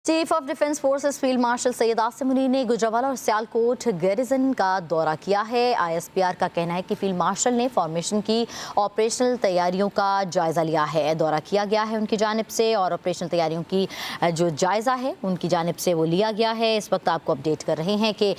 Chief of defence forces field marshal Syed Asim Munir ने गुजरांवाला और Sialkot garrison का दौरा किया है। आईएसपीआर का कहना है कि फील्ड मार्शल ने फॉर्मेशन की ऑपरेशनल तैयारियों का जायजा लिया है। दौरा किया गया है उनकी जानिब से और ऑपरेशनल तैयारियों की जो जायजा है उनकी जानिब से वो लिया गया है। इस वक्त आपको अपडेट कर रहे हैं कि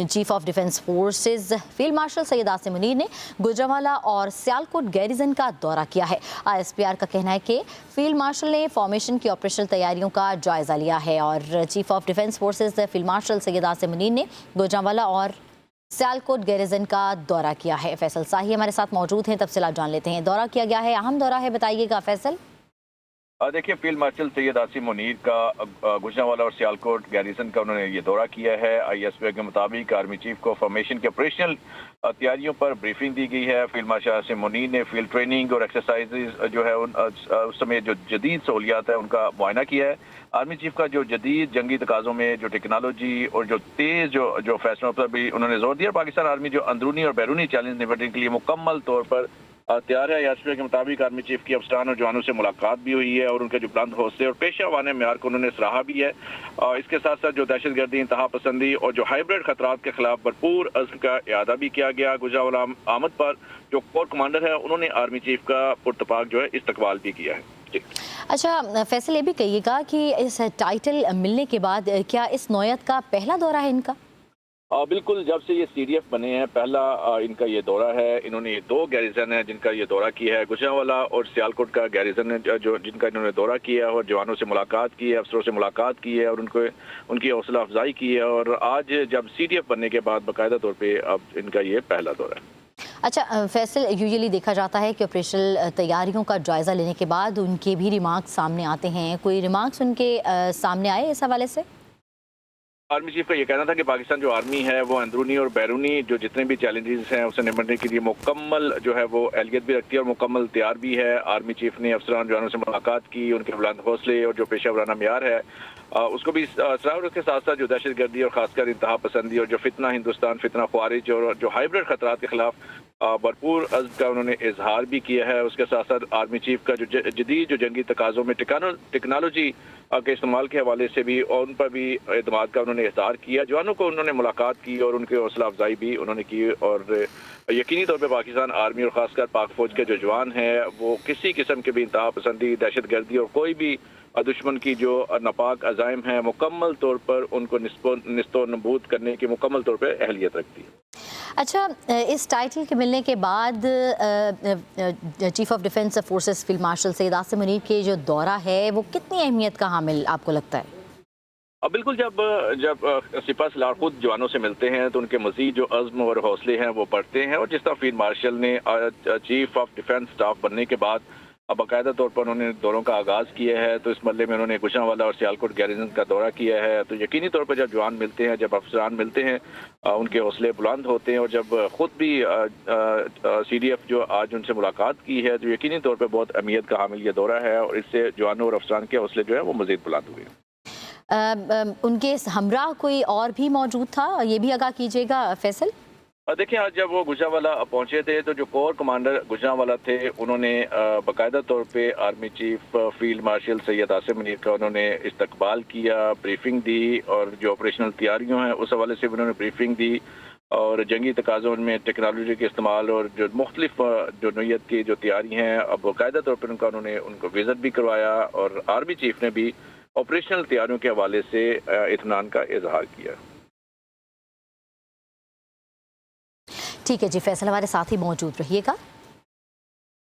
chief of defence forces field marshal Syed Asim Munir ने गुजरांवाला और सियालकोट गैरिजन का दौरा किया है। आईएसपीआर का कहना है कि फील्ड मार्शल ने फॉर्मेशन की ऑपरेशनल तैयारियों का जायजा लिया है और chief of defence forces field marshal Syed Asim Munir ने गुजरांवाला और सियालकोट गैरिजन का दौरा किया है। फैसल साही हमारे साथ मौजूद हैं, तफसीलात जान लेते हैं। दौरा किया गया है, अहम दौरा है, बताइएगा फैसल। देखिए, फील्ड मार्शल सैयद आसिम मुनीर का गुजरांवाला और सियालकोट गैरिसन का उन्होंने ये दौरा किया है। आईएसपी के मुताबिक आर्मी चीफ को फॉर्मेशन के ऑपरेशनल तैयारियों पर ब्रीफिंग दी गई है। फील्ड मार्शल आसिम मुनीर ने फील्ड ट्रेनिंग और एक्सरसाइजेज जो है उस समय जो जदीद सहूलियात है उनका मुआयना किया है। आर्मी चीफ का जो जदीद जंगी तकाज़ों में जो टेक्नोलॉजी और जो तेज़ जो फैसलों पर भी उन्होंने जोर दिया। पाकिस्तान आर्मी जो अंदरूनी और बैरूनी चैलेंज निपटने के लिए मुकम्मल तौर पर तैयार है। आईएसपी के मुताबिक आर्मी चीफ की अफसरान और जवानों से मुलाकात भी हुई है और उनके जो बुलंद हौसले और पेशा वाने म्यार को उन्होंने सराहा भी है। इसके साथ साथ जो दहशतगर्दी, इंतहा पसंदी और जो हाइब्रिड खतरात के खिलाफ भरपूर अज़्म का इआदा भी किया गया। गुजरांवाला आमद पर जो कोर कमांडर है उन्होंने आर्मी चीफ का पुरतपाक जो है इस्तकबाल भी किया है। अच्छा फैसल, ये भी कहिएगा कि इस टाइटल मिलने के बाद क्या इस नौयत का पहला दौरा है इनका? बिल्कुल, जब से ये सीडीएफ बने हैं पहला इनका ये दौरा है। इन्होंने ये दो गैरिजन है जिनका ये दौरा किया है, गुजरांवाला और सियालकोट का गैरिजन है जो जिनका इन्होंने दौरा किया है और जवानों से मुलाकात की है, अफसरों से मुलाकात की है और उनकी हौसला अफजाई की है। और आज जब सीडीएफ बनने के बाद बाकायदा तौर पर अब इनका ये पहला दौरा है। अच्छा फैसल, यूजुअली देखा जाता है कि ऑपरेशनल तैयारियों का जायजा लेने के बाद उनके भी रिमार्क्स सामने आते हैं। कोई रिमार्क्स उनके सामने आए इस हवाले से? आर्मी चीफ का ये कहना था कि पाकिस्तान जो आर्मी है वो अंदरूनी और बैरूनी जो जितने भी चैलेंजेस हैं उससे निपटने के लिए मुकम्मल जो है वो एहलियत भी रखती है और मुकम्मल तैयार भी है। आर्मी चीफ ने अफसरान जवानों से मुलाकात की, उनके बुलंद हौसले और जो पेशा वराना म्यार है उसको भी सराहा। उसके साथ साथ जो दहशतगर्दी और खासकर इंतहा पसंदी और जो फितना हिंदुस्तान, फितना ख्वारिज और जो हाइब्रिड खतरात के खिलाफ भरपूर अज़्म का उन्होंने इजहार भी किया है। उसके साथ साथ आर्मी चीफ का जो जदीद जो जंगी तकाज़ों में टेक्नोलॉजी के इस्तेमाल के हवाले से भी और उन पर भी एतमाद का उन्होंने इजहार किया। जवानों को उन्होंने मुलाकात की और उनकी हौसला अफजाई भी उन्होंने की और यकीनी तौर पर पाकिस्तान आर्मी और ख़ासकर पाक फ़ौज के जो जवान हैं वो किसी किस्म के भी इंतहा पसंदी, दहशतगर्दी और कोई भी दुश्मन की जो नापाक अज़ाइम है मुकम्मल तौर पर उनको निस्तो नबूद करने की मुकम्मल तौर पर अहलियत रखती है। अच्छा, इस टाइटल के मिलने के बाद chief of defence forces field marshal Syed Asim Munir के जो दौरा है वो कितनी अहमियत का हामिल आपको लगता है? बिल्कुल, जब सिपा सलार खुद जवानों से मिलते हैं तो उनके मजीद जो अज़्म और हौसले हैं वो बढ़ते हैं। और जिस तरह फील्ड मार्शल ने चीफ ऑफ डिफेंस स्टाफ बनने के बाद बाकायदा तौर पर उन्होंने दौरों का आगाज़ किया है, तो इस मरले में उन्होंने गुजरांवाला और सियालकोट गैरिजन का दौरा किया है। तो यकीनी तौर पर जब जवान मिलते हैं, जब अफसरान मिलते हैं, उनके हौसले बुलंद होते हैं और जब खुद भी सीडीएफ जो आज उनसे मुलाकात की है तो यकीनी तौर पर बहुत अहमियत का हामिल ये दौरा है और इससे जवानों और अफसरान के हौसले जो है वो मज़ीद बुलंद हुए। उनके हमरा कोई और भी मौजूद था, ये भी आगाह कीजिएगा फैसल। देखिए, आज जब वो गुजरांवाला पहुंचे थे तो जो कोर कमांडर गुजरांवाला थे उन्होंने बाकायदा तौर पे army chief field marshal Syed Asim Munir का उन्होंने इस्तकबाल किया, ब्रीफिंग दी और जो ऑपरेशनल तैयारियों हैं उस हवाले से उन्होंने ब्रीफिंग दी और जंगी तकाज़ों में टेक्नोलॉजी के इस्तेमाल और जो मुख्तलिफ जो नोयत की जो तैयारी हैं अब बाकायदा तौर पर उन्होंने उनको विजिट भी करवाया और आर्मी चीफ ने भी ऑपरेशनल तैयारियों के हवाले से इत्मीनान का इजहार किया। ठीक है जी फैसल, हमारे साथ ही मौजूद रहिएगा।